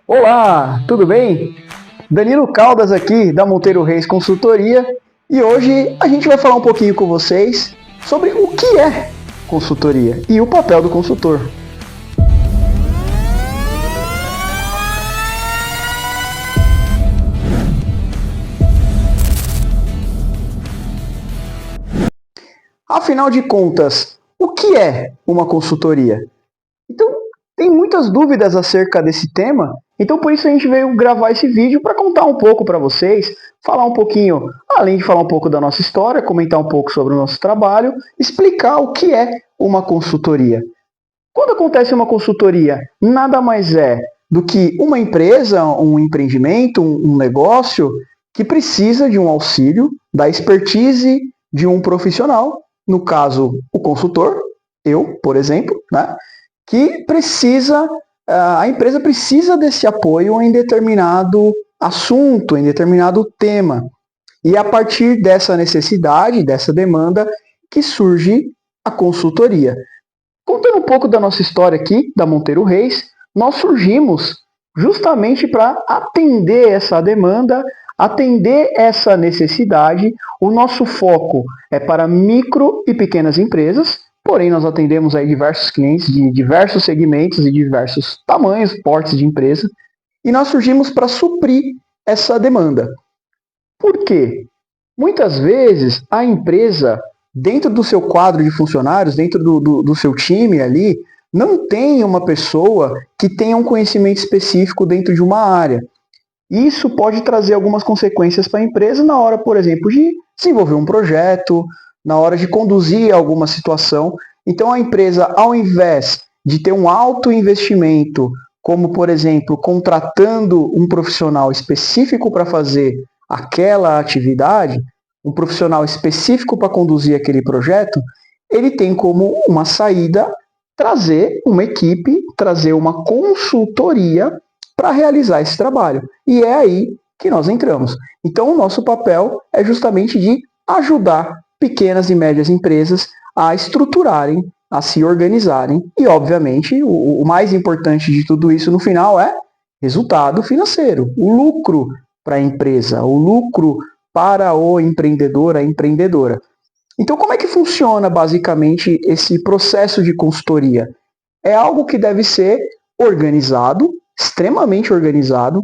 Olá, tudo bem? Danilo Caldas aqui da Monteiro Reis Consultoria e hoje a gente vai falar um pouquinho com vocês sobre o que é consultoria e o papel do consultor. Afinal de contas, o que é uma consultoria? Então, tem muitas dúvidas acerca desse tema, então por isso a gente veio gravar esse vídeo para contar um pouco para vocês, falar um pouquinho, além de falar um pouco da nossa história, comentar um pouco sobre o nosso trabalho, explicar o que é uma consultoria. Quando acontece uma consultoria, nada mais é do que uma empresa, um empreendimento, um negócio que precisa de um auxílio, da expertise de um profissional, no caso o consultor, eu, por exemplo, né? Que a empresa precisa desse apoio em determinado assunto, em determinado tema. E a partir dessa necessidade, dessa demanda, que surge a consultoria. Contando um pouco da nossa história aqui, da Monteiro Reis, nós surgimos justamente para atender essa demanda, atender essa necessidade. O nosso foco é para micro e pequenas empresas, porém nós atendemos aí diversos clientes de diversos segmentos e diversos tamanhos, portes de empresa, e nós surgimos para suprir essa demanda. Por quê? Muitas vezes a empresa, dentro do seu quadro de funcionários, dentro do seu time ali, não tem uma pessoa que tenha um conhecimento específico dentro de uma área. Isso pode trazer algumas consequências para a empresa na hora, por exemplo, de desenvolver um projeto, na hora de conduzir alguma situação. Então a empresa, ao invés de ter um alto investimento, como por exemplo, contratando um profissional específico para fazer aquela atividade, um profissional específico para conduzir aquele projeto, ele tem como uma saída trazer uma equipe, trazer uma consultoria para realizar esse trabalho. E é aí que nós entramos. Então o nosso papel é justamente de ajudar pequenas e médias empresas a estruturarem, a se organizarem e, obviamente, o mais importante de tudo isso no final é resultado financeiro, o lucro para a empresa, o lucro para o empreendedor, a empreendedora. Então, como é que funciona basicamente esse processo de consultoria? É algo que deve ser organizado, extremamente organizado,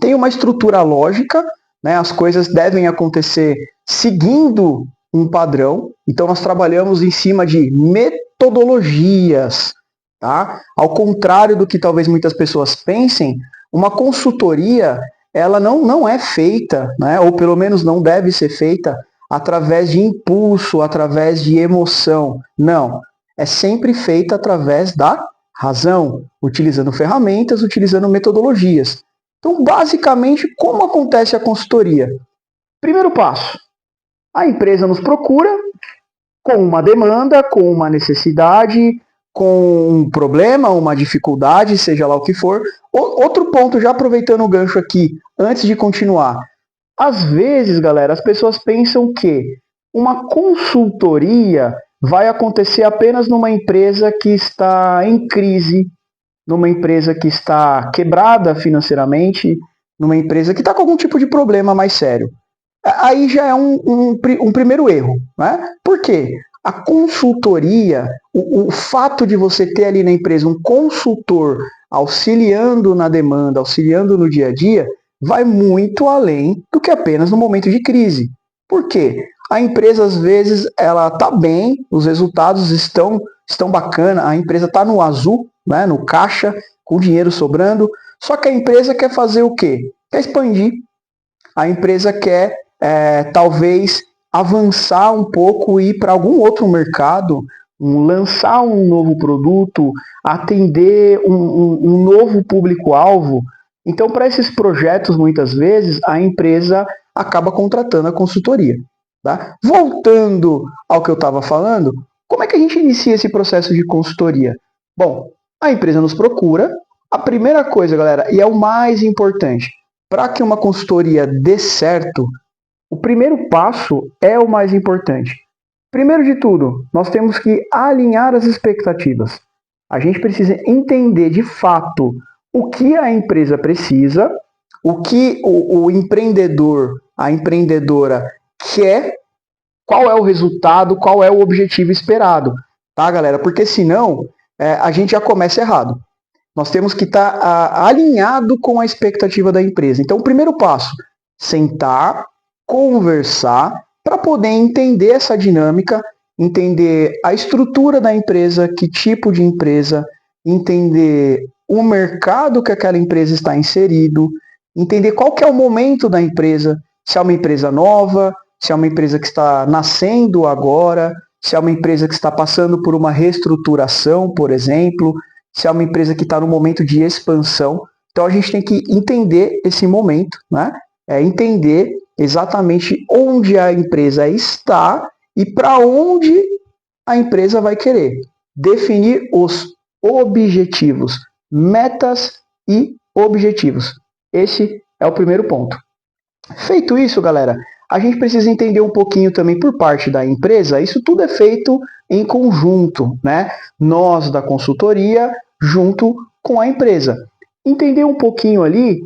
tem uma estrutura lógica, né? As coisas devem acontecer seguindo um padrão, então nós trabalhamos em cima de metodologias, tá? Ao contrário do que talvez muitas pessoas pensem, uma consultoria ela não é feita, né? Ou pelo menos não deve ser feita através de impulso, através de emoção. Não, é sempre feita através da razão, utilizando ferramentas, utilizando metodologias. Então, basicamente, como acontece a consultoria? Primeiro passo, a empresa nos procura com uma demanda, com uma necessidade, com um problema, uma dificuldade, seja lá o que for. Outro ponto, já aproveitando o gancho aqui, antes de continuar. Às vezes, galera, as pessoas pensam que uma consultoria vai acontecer apenas numa empresa que está em crise, numa empresa que está quebrada financeiramente, numa empresa que está com algum tipo de problema mais sério. Aí já é um primeiro erro, né? Por quê? A consultoria, o fato de você ter ali na empresa um consultor auxiliando na demanda, auxiliando no dia a dia, vai muito além do que apenas no momento de crise. Por quê? A empresa, às vezes, ela está bem, os resultados estão bacana, a empresa está no azul, né, no caixa, com dinheiro sobrando, só que a empresa quer fazer o quê? Quer expandir. A empresa quer, talvez, avançar um pouco e ir para algum outro mercado, lançar um novo produto, atender um novo público-alvo. Então, para esses projetos, muitas vezes, a empresa acaba contratando a consultoria. Tá? Voltando ao que eu estava falando, como é que a gente inicia esse processo de consultoria? Bom, a empresa nos procura, A primeira coisa, galera, e é o mais importante, para que uma consultoria dê certo, o primeiro passo é o mais importante. Primeiro de tudo, nós temos que alinhar as expectativas. A gente precisa entender de fato o que a empresa precisa, o que o empreendedor, a empreendedora quer, qual é o resultado, qual é o objetivo esperado, tá, galera? Porque senão a gente já começa errado. Nós temos que estar alinhado com a expectativa da empresa. Então, o primeiro passo, sentar, conversar, para poder entender essa dinâmica, entender a estrutura da empresa, que tipo de empresa, entender o mercado que aquela empresa está inserido, entender qual que é o momento da empresa, se é uma empresa nova, se é uma empresa que está nascendo agora, se é uma empresa que está passando por uma reestruturação, por exemplo, se é uma empresa que está no momento de expansão. Então a gente tem que entender esse momento, né? Entender exatamente onde a empresa está e para onde a empresa vai querer. Definir os objetivos, metas e objetivos. Esse é o primeiro ponto. Feito isso, galera, a gente precisa entender um pouquinho também por parte da empresa. Isso tudo é feito em conjunto, né? Nós da consultoria junto com a empresa. Entender um pouquinho ali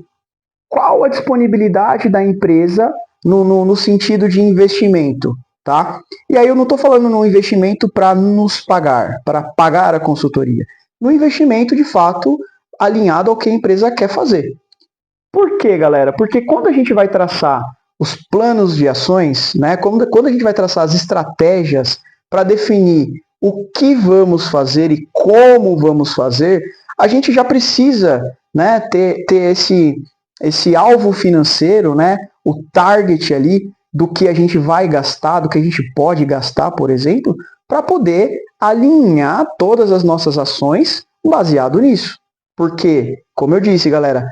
qual a disponibilidade da empresa no sentido de investimento, tá? E aí eu não estou falando no investimento para nos pagar, para pagar a consultoria. No investimento, de fato, alinhado ao que a empresa quer fazer. Por quê, galera? Porque quando a gente vai traçar os planos de ações, né? Quando a gente vai traçar as estratégias para definir o que vamos fazer e como vamos fazer, a gente já precisa, né, ter esse alvo financeiro, né, o target ali do que a gente vai gastar, do que a gente pode gastar, por exemplo, para poder alinhar todas as nossas ações baseado nisso. Porque, como eu disse, galera,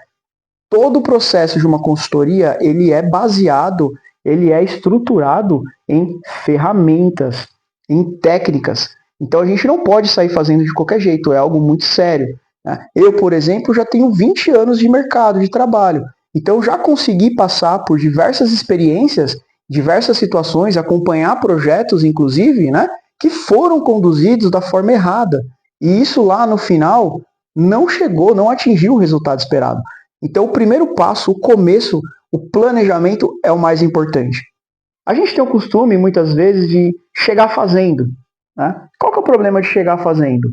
todo o processo de uma consultoria, ele é baseado, ele é estruturado em ferramentas, em técnicas. Então a gente não pode sair fazendo de qualquer jeito, é algo muito sério. Né? Eu, por exemplo, já tenho 20 anos de mercado de trabalho. Então já consegui passar por diversas experiências, diversas situações, acompanhar projetos, inclusive, né, que foram conduzidos da forma errada. E isso lá no final não chegou, não atingiu o resultado esperado. Então, o primeiro passo, o começo, o planejamento é o mais importante. A gente tem o costume, muitas vezes, de chegar fazendo. Né? Qual que é o problema de chegar fazendo?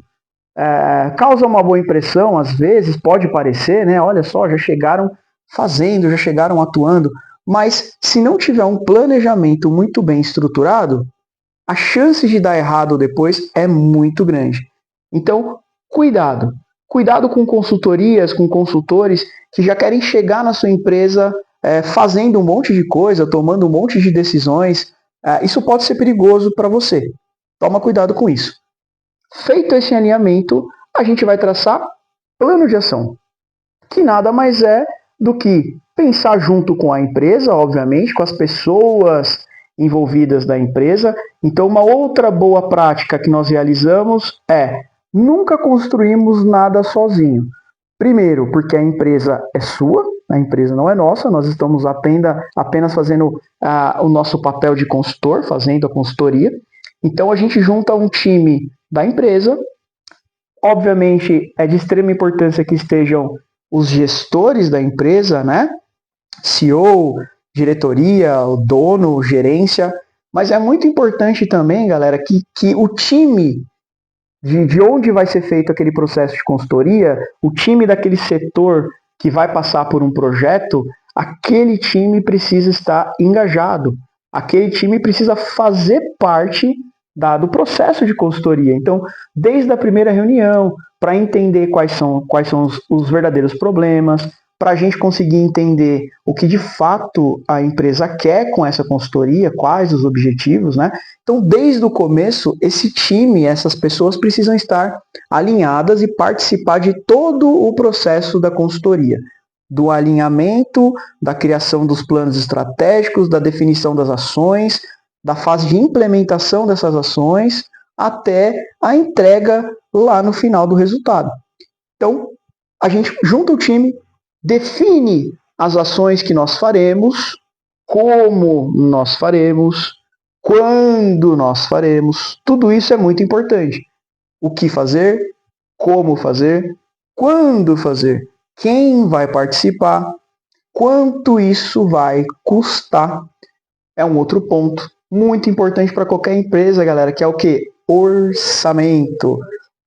Causa uma boa impressão, às vezes, pode parecer, né? Olha só, já chegaram fazendo, já chegaram atuando. Mas, se não tiver um planejamento muito bem estruturado, a chance de dar errado depois é muito grande. Então, cuidado. Cuidado com consultorias, com consultores que já querem chegar na sua empresa fazendo um monte de coisa, tomando um monte de decisões. Isso pode ser perigoso para você. Toma cuidado com isso. Feito esse alinhamento, a gente vai traçar plano de ação, que nada mais é do que pensar junto com a empresa, obviamente, com as pessoas envolvidas da empresa. Então, uma outra boa prática que nós realizamos é nunca construímos nada sozinho. Primeiro, porque a empresa é sua, a empresa não é nossa, nós estamos apenas fazendo o nosso papel de consultor, fazendo a consultoria. Então, a gente junta um time da empresa. Obviamente, é de extrema importância que estejam os gestores da empresa, né? CEO, diretoria, o dono, gerência, mas é muito importante também, galera, que o time de onde vai ser feito aquele processo de consultoria, o time daquele setor que vai passar por um projeto, aquele time precisa estar engajado, aquele time precisa fazer parte do processo de consultoria. Então, desde a primeira reunião, para entender quais são os verdadeiros problemas, para a gente conseguir entender o que de fato a empresa quer com essa consultoria, quais os objetivos, né? Então, desde o começo, esse time, essas pessoas precisam estar alinhadas e participar de todo o processo da consultoria, do alinhamento, da criação dos planos estratégicos, da definição das ações, da fase de implementação dessas ações, até a entrega lá no final do resultado. Então, a gente junta o time, define as ações que nós faremos, como nós faremos, quando nós faremos. Tudo isso é muito importante. O que fazer, como fazer, quando fazer, quem vai participar, quanto isso vai custar. É um outro ponto muito importante para qualquer empresa, galera, que é o quê? Orçamento.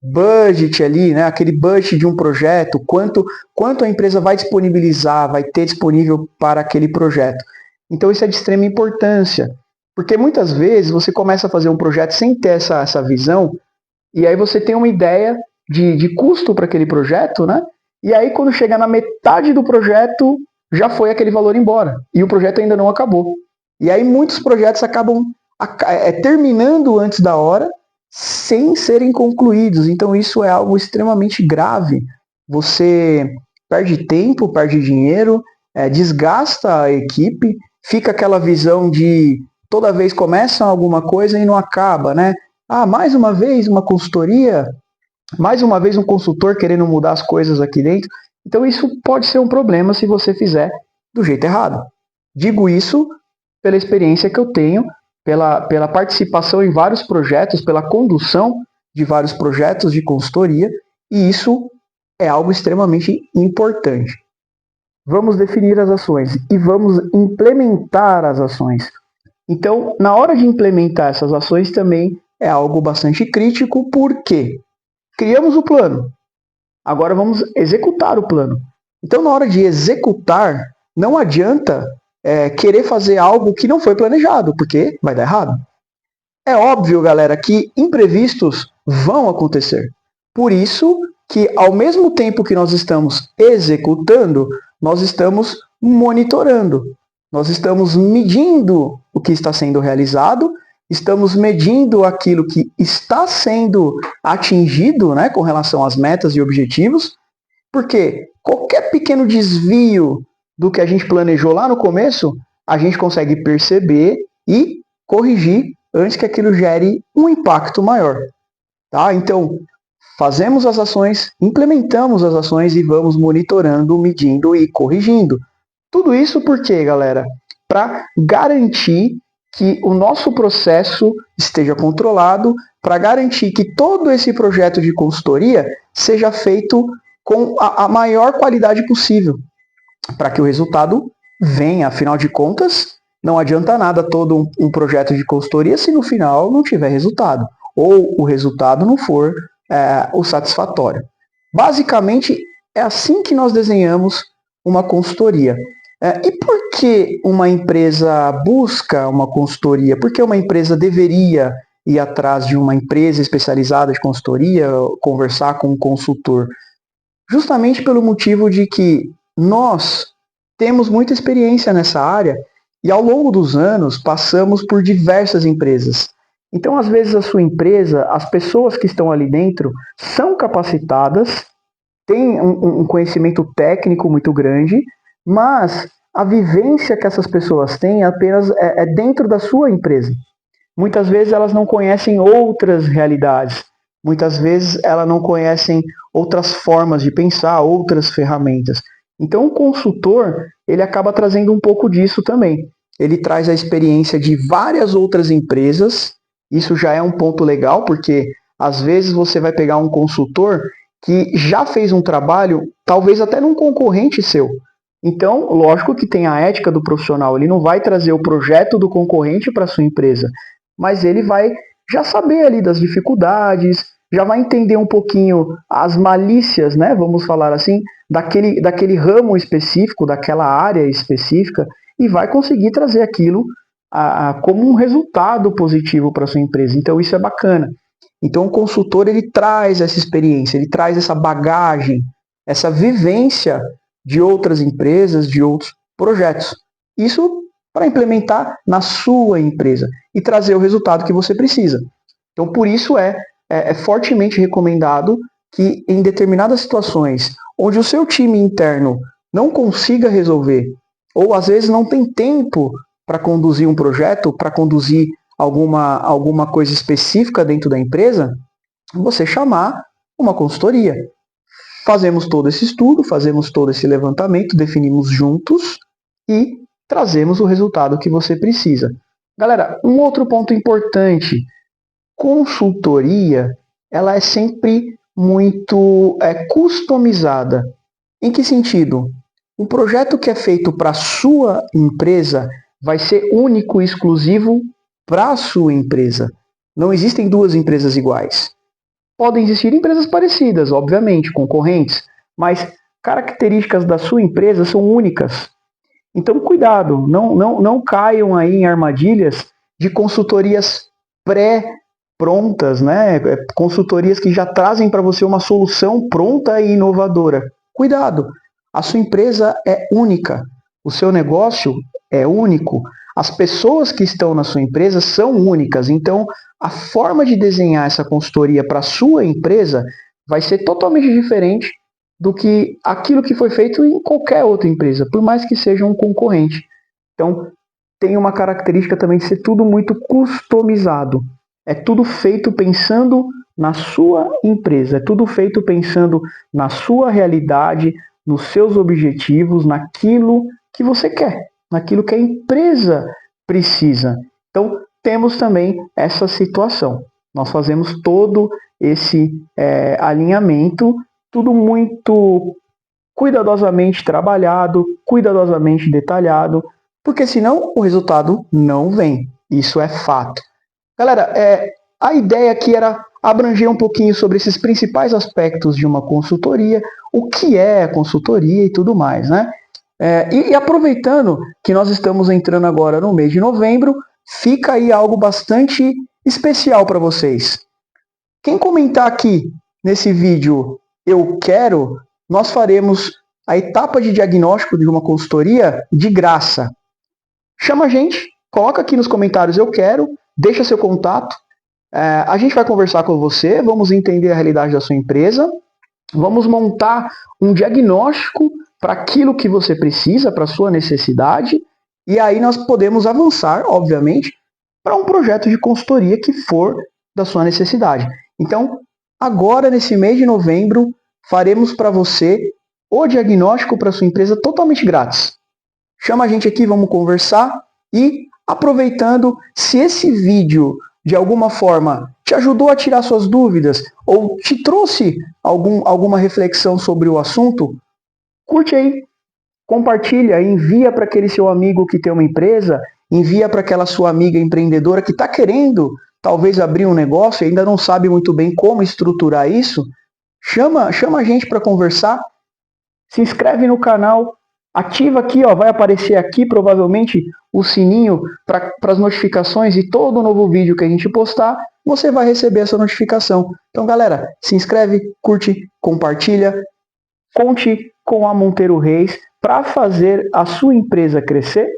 Budget ali, né? Aquele budget de um projeto, quanto a empresa vai disponibilizar, vai ter disponível para aquele projeto. Então isso é de extrema importância, porque muitas vezes você começa a fazer um projeto sem ter essa visão, e aí você tem uma ideia de custo para aquele projeto, né? E aí quando chega na metade do projeto, já foi aquele valor embora, e o projeto ainda não acabou. E aí muitos projetos acabam terminando antes da hora, sem serem concluídos. Então isso é algo extremamente grave. Você perde tempo, perde dinheiro, desgasta a equipe, fica aquela visão de toda vez começam alguma coisa e não acaba, né? Ah, mais uma vez uma consultoria, mais uma vez um consultor querendo mudar as coisas aqui dentro. Então isso pode ser um problema se você fizer do jeito errado. Digo isso pela experiência que eu tenho, pela participação em vários projetos, pela condução de vários projetos de consultoria, e isso é algo extremamente importante. Vamos definir as ações e vamos implementar as ações. Então, na hora de implementar essas ações também é algo bastante crítico, porque criamos o plano, agora vamos executar o plano. Então, na hora de executar, não adianta querer fazer algo que não foi planejado, porque vai dar errado. É óbvio, galera, que imprevistos vão acontecer. Por isso que, ao mesmo tempo que nós estamos executando, nós estamos monitorando. Nós estamos medindo o que está sendo realizado, estamos medindo aquilo que está sendo atingido, né, com relação às metas e objetivos, porque qualquer pequeno desvio do que a gente planejou lá no começo, a gente consegue perceber e corrigir antes que aquilo gere um impacto maior. Tá? Então, fazemos as ações, implementamos as ações e vamos monitorando, medindo e corrigindo. Tudo isso por quê, galera? Para garantir que o nosso processo esteja controlado, para garantir que todo esse projeto de consultoria seja feito com a maior qualidade possível, para que o resultado venha. Afinal de contas, não adianta nada todo um projeto de consultoria se no final não tiver resultado, ou o resultado não for o satisfatório. Basicamente, é assim que nós desenhamos uma consultoria. E por que uma empresa busca uma consultoria? Por que uma empresa deveria ir atrás de uma empresa especializada de consultoria, conversar com um consultor? Justamente pelo motivo de que nós temos muita experiência nessa área e ao longo dos anos passamos por diversas empresas. Então, às vezes, a sua empresa, as pessoas que estão ali dentro são capacitadas, têm um conhecimento técnico muito grande, mas a vivência que essas pessoas têm apenas é dentro da sua empresa. Muitas vezes elas não conhecem outras realidades. Muitas vezes elas não conhecem outras formas de pensar, outras ferramentas. Então, o consultor, ele acaba trazendo um pouco disso também. Ele traz a experiência de várias outras empresas. Isso já é um ponto legal, porque às vezes você vai pegar um consultor que já fez um trabalho, talvez até num concorrente seu. Então, lógico que tem a ética do profissional, ele não vai trazer o projeto do concorrente para a sua empresa, mas ele vai já saber ali das dificuldades, já vai entender um pouquinho as malícias, né, vamos falar assim, daquele ramo específico, daquela área específica, e vai conseguir trazer aquilo como um resultado positivo para a sua empresa. Então isso é bacana. Então o consultor, ele traz essa experiência, ele traz essa bagagem, essa vivência de outras empresas, de outros projetos. Isso para implementar na sua empresa e trazer o resultado que você precisa. Então, por isso é fortemente recomendado que em determinadas situações onde o seu time interno não consiga resolver, ou às vezes não tem tempo para conduzir um projeto, para conduzir alguma coisa específica dentro da empresa, você chamar uma consultoria. fazemos todo esse estudo, fazemos todo esse levantamento, definimos juntos e trazemos o resultado que você precisa. Galera, um outro ponto importante, consultoria, ela é sempre muito customizada. Em que sentido? Um projeto que é feito para a sua empresa vai ser único e exclusivo para a sua empresa. Não existem duas empresas iguais. Podem existir empresas parecidas, obviamente, concorrentes, mas características da sua empresa são únicas. Então, cuidado, não caiam aí em armadilhas de consultorias pré-prontas, né? Consultorias que já trazem para você uma solução pronta e inovadora. Cuidado, a sua empresa é única, o seu negócio é único, as pessoas que estão na sua empresa são únicas, então a forma de desenhar essa consultoria para a sua empresa vai ser totalmente diferente do que aquilo que foi feito em qualquer outra empresa, por mais que seja um concorrente. Então, tem uma característica também de ser tudo muito customizado. É tudo feito pensando na sua empresa, é tudo feito pensando na sua realidade, nos seus objetivos, naquilo que você quer, naquilo que a empresa precisa. Então, temos também essa situação. Nós fazemos todo esse alinhamento, tudo muito cuidadosamente trabalhado, cuidadosamente detalhado, porque senão o resultado não vem. Isso é fato. Galera, a ideia aqui era abranger um pouquinho sobre esses principais aspectos de uma consultoria, o que é a consultoria e tudo mais, né? E aproveitando que nós estamos entrando agora no mês de novembro, fica aí algo bastante especial para vocês. Quem comentar aqui nesse vídeo eu quero, nós faremos a etapa de diagnóstico de uma consultoria de graça. Chama a gente, coloca aqui nos comentários eu quero, deixa seu contato, a gente vai conversar com você, vamos entender a realidade da sua empresa, vamos montar um diagnóstico para aquilo que você precisa, para a sua necessidade, e aí nós podemos avançar, obviamente, para um projeto de consultoria que for da sua necessidade. Então, agora, nesse mês de novembro, faremos para você o diagnóstico para a sua empresa totalmente grátis. Chama a gente aqui, vamos conversar e, aproveitando, se esse vídeo de alguma forma te ajudou a tirar suas dúvidas ou te trouxe alguma reflexão sobre o assunto, curte aí, compartilha, envia para aquele seu amigo que tem uma empresa, envia para aquela sua amiga empreendedora que está querendo talvez abrir um negócio e ainda não sabe muito bem como estruturar isso. Chama a gente para conversar, se inscreve no canal, ativa aqui, ó, vai aparecer aqui provavelmente o sininho para as notificações e todo novo vídeo que a gente postar, você vai receber essa notificação. Então, galera, se inscreve, curte, compartilha, conte com a Monteiro Reis para fazer a sua empresa crescer,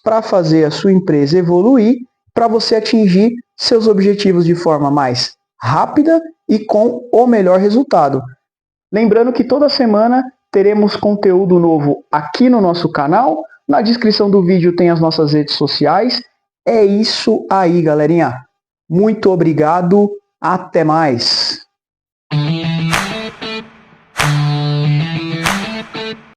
para fazer a sua empresa evoluir, para você atingir seus objetivos de forma mais rápida e com o melhor resultado. Lembrando que toda semana teremos conteúdo novo aqui no nosso canal. Na descrição do vídeo tem as nossas redes sociais. É isso aí, galerinha. Muito obrigado. Até mais.